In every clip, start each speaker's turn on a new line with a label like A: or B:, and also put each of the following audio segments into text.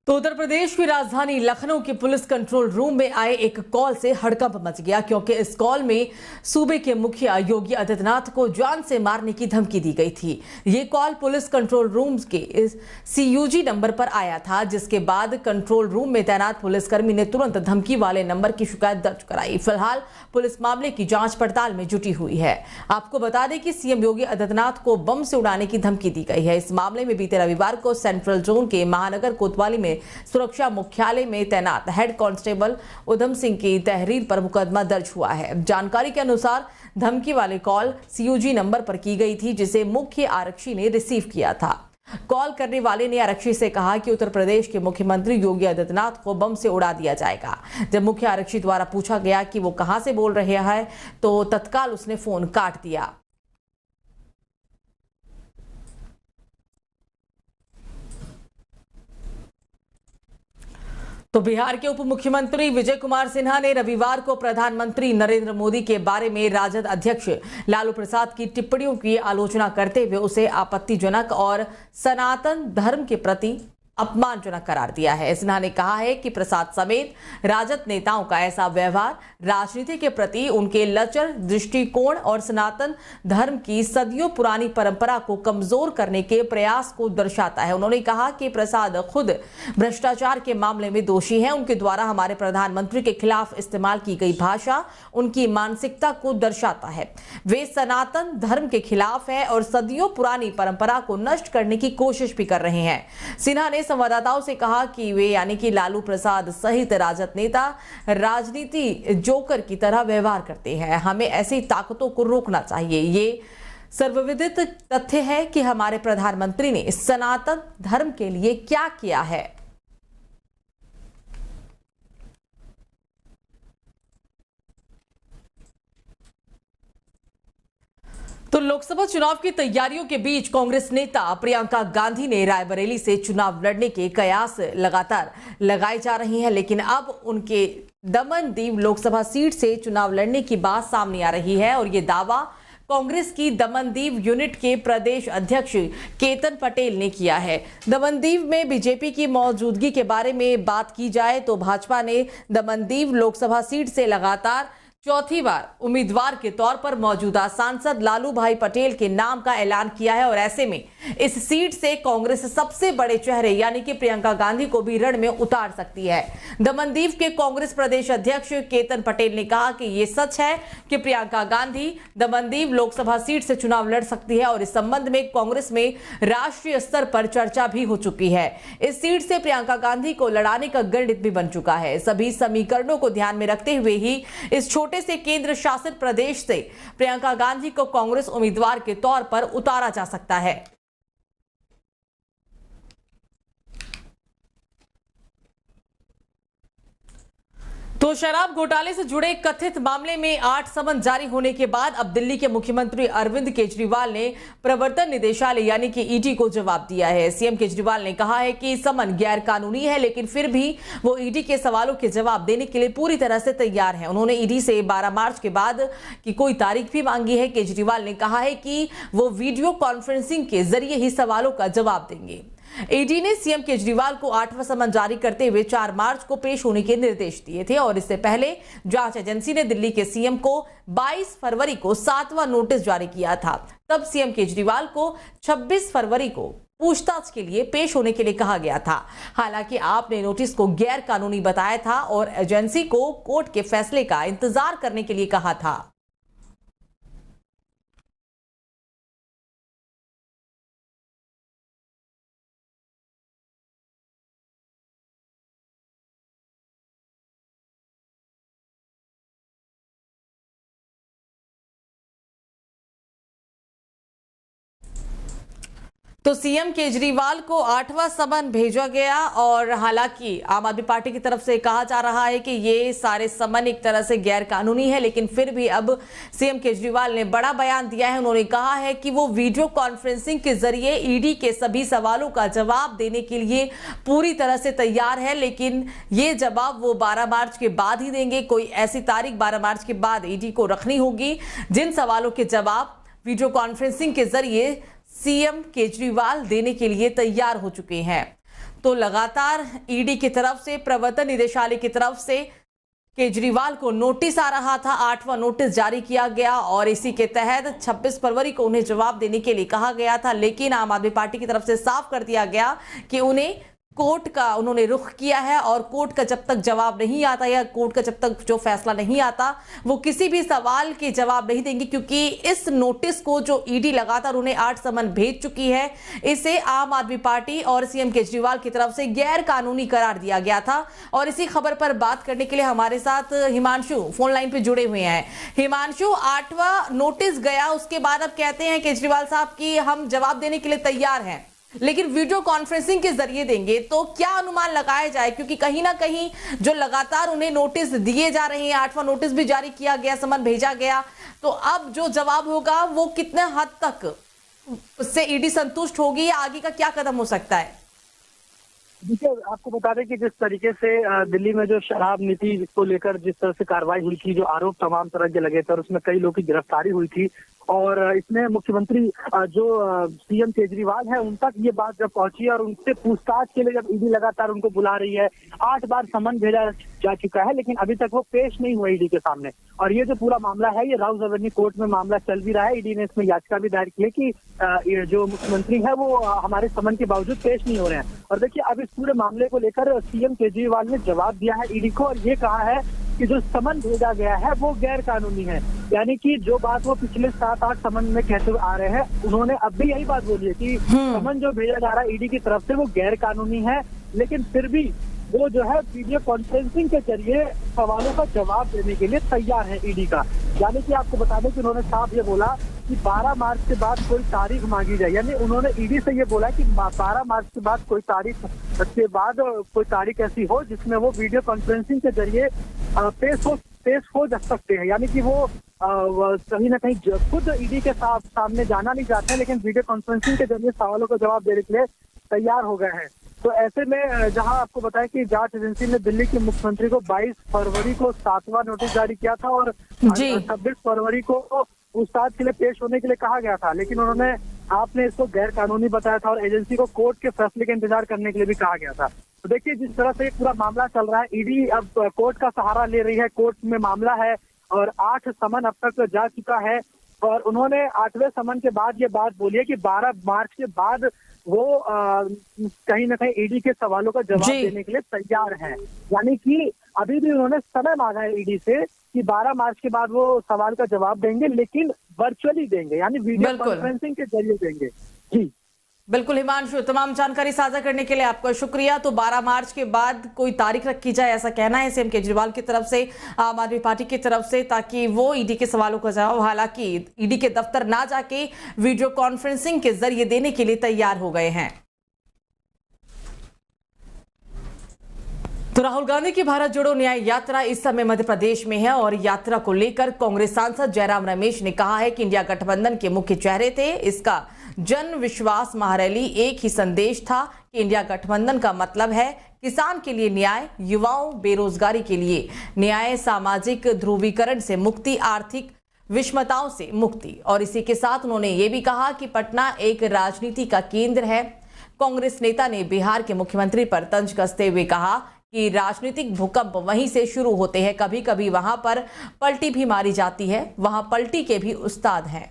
A: तो उत्तर प्रदेश की राजधानी लखनऊ के पुलिस कंट्रोल रूम में आए एक कॉल से हड़कंप मच गया, क्योंकि इस कॉल में सूबे के मुखिया योगी आदित्यनाथ को जान से मारने की धमकी दी गई थी। ये कॉल पुलिस कंट्रोल रूम के इस CUG नंबर पर आया था, जिसके बाद कंट्रोल रूम में तैनात पुलिसकर्मी ने तुरंत धमकी वाले नंबर की शिकायत दर्ज कराई। फिलहाल पुलिस मामले की जांच पड़ताल में जुटी हुई है। आपको बता दें कि CM योगी आदित्यनाथ को बम से उड़ाने की धमकी दी गई है। इस मामले में बीते रविवार को सेंट्रल जोन के महानगर कोतवाली में सुरक्षा मुख्यालय में तैनात हेड कांस्टेबल उधम सिंह की तहरीर पर मुकदमा दर्ज हुआ है। जानकारी के अनुसार धमकी वाले कॉल CUG नंबर पर की गई थी, जिसे मुख्य आरक्षी ने रिसीव किया था। कॉल करने वाले ने आरक्षी से कहा कि उत्तर प्रदेश के मुख्यमंत्री योगी आदित्यनाथ को बम से उड़ा दिया जाएगा। जब मुख्य आरक्षी द्वारा पूछा गया कि वो कहां से बोल रहे हैं, तो तत्काल उसने फोन काट दिया। तो बिहार के उप मुख्यमंत्री विजय कुमार सिन्हा ने रविवार को प्रधानमंत्री नरेंद्र मोदी के बारे में राजद अध्यक्ष लालू प्रसाद की टिप्पणियों की आलोचना करते हुए उसे आपत्तिजनक और सनातन धर्म के प्रति अपमानजनक करार दिया है। सिन्हा ने कहा है कि प्रसाद समेत राजद नेताओं का ऐसा व्यवहार राजनीति के प्रति उनके लचर दृष्टिकोण और सनातन धर्म की सदियों पुरानी परंपरा को कमजोर करने के प्रयास को दर्शाता है। उन्होंने कहा कि प्रसाद खुद भ्रष्टाचार के मामले में दोषी हैं। उनके द्वारा हमारे प्रधानमंत्री के खिलाफ इस्तेमाल की गई भाषा उनकी मानसिकता को दर्शाता है। वे सनातन धर्म के खिलाफ है और सदियों पुरानी परंपरा को नष्ट करने की कोशिश भी कर रहे हैं। सिन्हा ने संवाददाताओं से कहा कि वे यानी कि लालू प्रसाद सहित राजद नेता राजनीति जोकर की तरह व्यवहार करते हैं। हमें ऐसी ताकतों को रोकना चाहिए। ये सर्वविदित तथ्य है कि हमारे प्रधानमंत्री ने सनातन धर्म के लिए क्या किया है। तो लोकसभा चुनाव की तैयारियों के बीच कांग्रेस नेता प्रियंका गांधी ने रायबरेली से चुनाव लड़ने के कयास लगातार लगाए जा रही हैं, लेकिन अब उनके दमनदीव लोकसभा सीट से चुनाव लड़ने की बात सामने आ रही है। और ये दावा कांग्रेस की दमनदीव यूनिट के प्रदेश अध्यक्ष केतन पटेल ने किया है। दमनदीव में बीजेपी की मौजूदगी के बारे में बात की जाए तो भाजपा ने दमनदीव लोकसभा सीट से लगातार चौथी बार उम्मीदवार के तौर पर मौजूदा सांसद लालू भाई पटेल के नाम का ऐलान किया है। और ऐसे में इस सीट से कांग्रेस सबसे बड़े चेहरे यानी कि प्रियंका गांधी को भी रण में उतार सकती है। दमनदीव के कांग्रेस प्रदेश अध्यक्ष केतन पटेल ने कहा कि यह सच है कि प्रियंका गांधी दमनदीव लोकसभा सीट से चुनाव लड़ सकती है, और इस संबंध में कांग्रेस में राष्ट्रीय स्तर पर चर्चा भी हो चुकी है। इस सीट से प्रियंका गांधी को लड़ाने का गणित भी बन चुका है। सभी समीकरणों को ध्यान में रखते हुए ही इस छोटे से केंद्र शासित प्रदेश से प्रियंका गांधी को कांग्रेस उम्मीदवार के तौर पर उतारा जा सकता है। तो शराब घोटाले से जुड़े कथित मामले में 8 समन जारी होने के बाद अब दिल्ली के मुख्यमंत्री अरविंद केजरीवाल ने प्रवर्तन निदेशालय यानी कि ED को जवाब दिया है। CM केजरीवाल ने कहा है कि समन गैर कानूनी है, लेकिन फिर भी वो ED के सवालों के जवाब देने के लिए पूरी तरह से तैयार है। उन्होंने ED से 12 मार्च के बाद की कोई तारीख भी मांगी है। केजरीवाल ने कहा है कि वो वीडियो कॉन्फ्रेंसिंग के जरिए ही सवालों का जवाब देंगे। ED ने CM केजरीवाल को 8वां समन जारी करते हुए 4 मार्च को पेश होने के निर्देश दिए थे, और इससे पहले जांच एजेंसी ने दिल्ली के CM को 22 फरवरी को 7वां नोटिस जारी किया था। तब CM केजरीवाल को 26 फरवरी को पूछताछ के लिए पेश होने के लिए कहा गया था। हालांकि आपने नोटिस को गैर कानूनी बताया था और एजेंसी को कोर्ट के फैसले का इंतजार करने के लिए कहा था। तो CM केजरीवाल को 8वां समन भेजा गया, और हालांकि आम आदमी पार्टी की तरफ से कहा जा रहा है कि ये सारे समन एक तरह से गैर कानूनी है, लेकिन फिर भी अब CM केजरीवाल ने बड़ा बयान दिया है। उन्होंने कहा है कि वो वीडियो कॉन्फ्रेंसिंग के जरिए ED के सभी सवालों का जवाब देने के लिए पूरी तरह से तैयार है, लेकिन ये जवाब वो 12 मार्च के बाद ही देंगे। कोई ऐसी तारीख 12 मार्च के बाद ED को रखनी होगी जिन सवालों के जवाब वीडियो कॉन्फ्रेंसिंग के जरिए CM केजरीवाल देने के लिए तैयार हो चुके हैं। तो लगातार ईडी की तरफ से, प्रवर्तन निदेशालय की तरफ से केजरीवाल को नोटिस आ रहा था। 8वां नोटिस जारी किया गया और इसी के तहत 26 फरवरी को उन्हें जवाब देने के लिए कहा गया था, लेकिन आम आदमी पार्टी की तरफ से साफ कर दिया गया कि उन्हें कोर्ट का उन्होंने रुख किया है और कोर्ट का जब तक जवाब नहीं आता या कोर्ट का जब तक जो फैसला नहीं आता वो किसी भी सवाल के जवाब नहीं देंगे, क्योंकि इस नोटिस को जो ईडी लगातार उन्हें 8 समन भेज चुकी है, इसे आम आदमी पार्टी और सीएम केजरीवाल की तरफ से गैर कानूनी करार दिया गया था। और इसी खबर पर बात करने के लिए हमारे साथ हिमांशु फोन लाइन पे जुड़े हुए हैं। हिमांशु, 8वां नोटिस गया, उसके बाद अब कहते हैं केजरीवाल साहब कि हम जवाब देने के लिए तैयार हैं, लेकिन वीडियो कॉन्फ्रेंसिंग के जरिए देंगे, तो क्या अनुमान लगाया जाए? क्योंकि कहीं ना कहीं जो लगातार उन्हें नोटिस दिए जा रहे हैं, 8वां नोटिस भी जारी किया गया, समन भेजा गया, तो अब जो जवाब होगा वो कितने हद तक उससे ईडी संतुष्ट होगी या आगे का क्या कदम हो सकता है?
B: देखिए, आपको बता दें कि जिस तरीके से दिल्ली में जो शराब नीति को लेकर जिस तरह से कार्रवाई हुई थी, जो आरोप तमाम तरह के लगे थे और उसमें कई लोगों की गिरफ्तारी हुई थी, और इसमें मुख्यमंत्री जो सीएम केजरीवाल है उन तक ये बात जब पहुंची और उनसे पूछताछ के लिए जब ईडी लगातार उनको बुला रही है, 8 बार समन भेजा जा चुका है, लेकिन अभी तक वो पेश नहीं हुआ ईडी के सामने। और ये जो पूरा मामला है, ये राउज एवेन्यू कोर्ट में मामला चल भी रहा है। ईडी ने इसमें याचिका भी दायर की है कि जो मुख्यमंत्री है वो हमारे समन के बावजूद पेश नहीं हो रहे हैं। और देखिए, अब इस पूरे मामले को लेकर सीएम केजरीवाल ने जवाब दिया है ईडी को और ये कहा है कि जो समन भेजा गया है वो गैर कानूनी है। यानी कि जो बात वो पिछले 7-8 समन में कहते हुए आ रहे हैं, उन्होंने अब भी यही बात बोली है कि समन जो भेजा जा रहा है ईडी की तरफ से वो गैर कानूनी है, लेकिन फिर भी वो जो है वीडियो कॉन्फ्रेंसिंग के जरिए सवालों का जवाब देने के लिए तैयार है ईडी का। यानी कि आपको बता दें कि उन्होंने साफ ये बोला कि 12 मार्च के बाद कोई तारीख मांगी जाए। यानी उन्होंने ईडी से ये बोला कि 12 मार्च के बाद कोई तारीख के बाद कोई तारीख ऐसी हो जिसमें वो वीडियो कॉन्फ्रेंसिंग के जरिए पेश हो जा सकते हैं। यानी कि वो कहीं ना कहीं खुद ईडी के सामने जाना नहीं चाहते हैं, लेकिन वीडियो कॉन्फ्रेंसिंग के जरिए सवालों का जवाब देने के लिए तैयार हो गए हैं। तो ऐसे में जहां आपको बताया कि जांच एजेंसी ने दिल्ली के मुख्यमंत्री को 22 फरवरी को 7वां नोटिस जारी किया था और 26 फरवरी को पूछताछ के लिए पेश होने के लिए कहा गया था, लेकिन उन्होंने आपने इसको गैर कानूनी बताया था और एजेंसी को कोर्ट के फैसले का इंतजार करने के लिए भी कहा गया था। तो देखिए, जिस तरह से पूरा मामला चल रहा है, ईडी अब कोर्ट का सहारा ले रही है, कोर्ट में मामला है और 8 समन अब तक जा चुका है। और उन्होंने 8वें समन के बाद ये बात बोली है कि 12 मार्च के बाद वो कहीं ना कहीं ईडी के सवालों का जवाब देने के लिए तैयार हैं। यानी कि अभी भी उन्होंने समय मांगा है ईडी से कि 12 मार्च के बाद वो सवाल का जवाब देंगे, लेकिन वर्चुअली देंगे, यानी वीडियो कॉन्फ्रेंसिंग के जरिए देंगे। जी
A: बिल्कुल हिमांशु, तमाम जानकारी साझा करने के लिए आपका शुक्रिया। तो 12 मार्च के बाद कोई तारीख रखी जाए, ऐसा कहना है सीएम केजरीवाल की तरफ से, आम आदमी पार्टी की तरफ से, ताकि वो ईडी के सवालों का जवाब, हालांकि ईडी के दफ्तर ना जाके वीडियो कॉन्फ्रेंसिंग के जरिए देने के लिए तैयार हो गए हैं। तो राहुल गांधी की भारत जोड़ो न्याय यात्रा इस समय मध्य प्रदेश में है और यात्रा को लेकर कांग्रेस सांसद जयराम रमेश ने कहा है कि इंडिया गठबंधन के मुख्य चेहरे थे। इसका जन विश्वास महारैली एक ही संदेश था कि इंडिया गठबंधन का मतलब है किसान के लिए न्याय, युवाओं बेरोजगारी के लिए न्याय, सामाजिक ध्रुवीकरण से मुक्ति, आर्थिक विषमताओं से मुक्ति। और इसी के साथ उन्होंने ये भी कहा कि पटना एक राजनीति का केंद्र है। कांग्रेस नेता ने बिहार के मुख्यमंत्री पर तंज कसते हुए कहा कि राजनीतिक भूकंप वहीं से शुरू होते हैं, कभी कभी वहां पर पलटी भी मारी जाती है, वहां पलटी के भी उस्ताद हैं।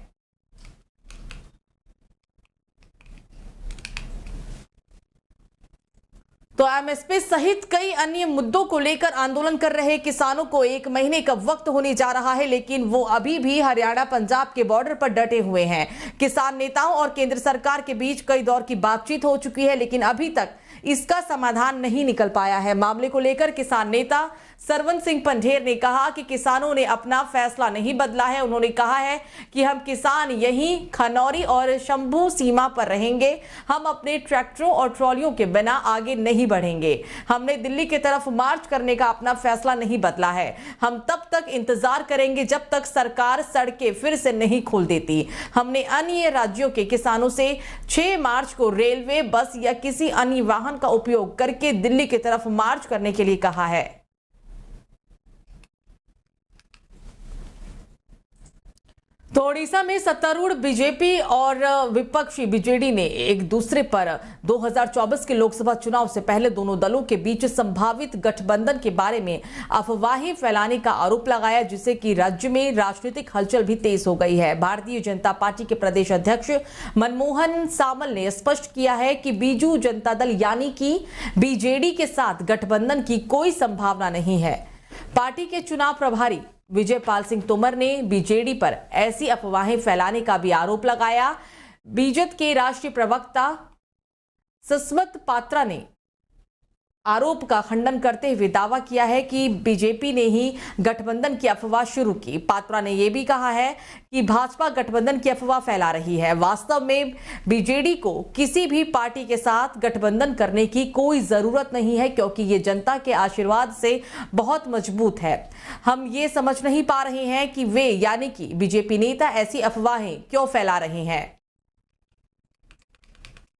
A: तो एमएसपी सहित कई अन्य मुद्दों को लेकर आंदोलन कर रहे किसानों को 1 महीने का वक्त होने जा रहा है, लेकिन वो अभी भी हरियाणा पंजाब के बॉर्डर पर डटे हुए हैं। किसान नेताओं और केंद्र सरकार के बीच कई दौर की बातचीत हो चुकी है, लेकिन अभी तक इसका समाधान नहीं निकल पाया है। मामले को लेकर किसान नेता सरवन सिंह पंढेर ने कहा कि किसानों ने अपना फैसला नहीं बदला है। उन्होंने कहा है कि हम किसान यहीं खनौरी और शंभू सीमा पर रहेंगे, हम अपने ट्रैक्टरों और ट्रॉलियों के बिना आगे नहीं बढ़ेंगे। हमने दिल्ली की तरफ मार्च करने का अपना फैसला नहीं बदला है। हम तब तक इंतजार करेंगे जब तक सरकार सड़कें फिर से नहीं खोल देती। हमने अन्य राज्यों के किसानों से 6 मार्च को रेलवे, बस या किसी अन्य वाहन का उपयोग करके दिल्ली की तरफ मार्च करने के लिए कहा है। तो ओडिशा में सत्तारूढ़ बीजेपी और विपक्षी बीजेडी ने एक दूसरे पर 2024 के लोकसभा चुनाव से पहले दोनों दलों के बीच संभावित गठबंधन के बारे में अफवाहें फैलाने का आरोप लगाया, जिससे कि राज्य में राजनीतिक हलचल भी तेज हो गई है। भारतीय जनता पार्टी के प्रदेश अध्यक्ष मनमोहन सामल ने स्पष्ट किया है कि बीजू जनता दल यानी कि बीजेडी के साथ गठबंधन की कोई संभावना नहीं है। पार्टी के चुनाव प्रभारी विजय पाल सिंह तोमर ने बीजेडी पर ऐसी अफवाहें फैलाने का भी आरोप लगाया। बीजेपी के राष्ट्रीय प्रवक्ता सस्मत पात्रा ने आरोप का खंडन करते हुए दावा किया है कि बीजेपी ने ही गठबंधन की अफवाह शुरू की। पात्रा ने यह भी कहा है कि भाजपा गठबंधन की अफवाह फैला रही है। वास्तव में बीजेडी को किसी भी पार्टी के साथ गठबंधन करने की कोई जरूरत नहीं है, क्योंकि ये जनता के आशीर्वाद से बहुत मजबूत है। हम ये समझ नहीं पा रहे हैं कि वे यानी कि बीजेपी नेता ऐसी अफवाहें क्यों फैला रहे हैं।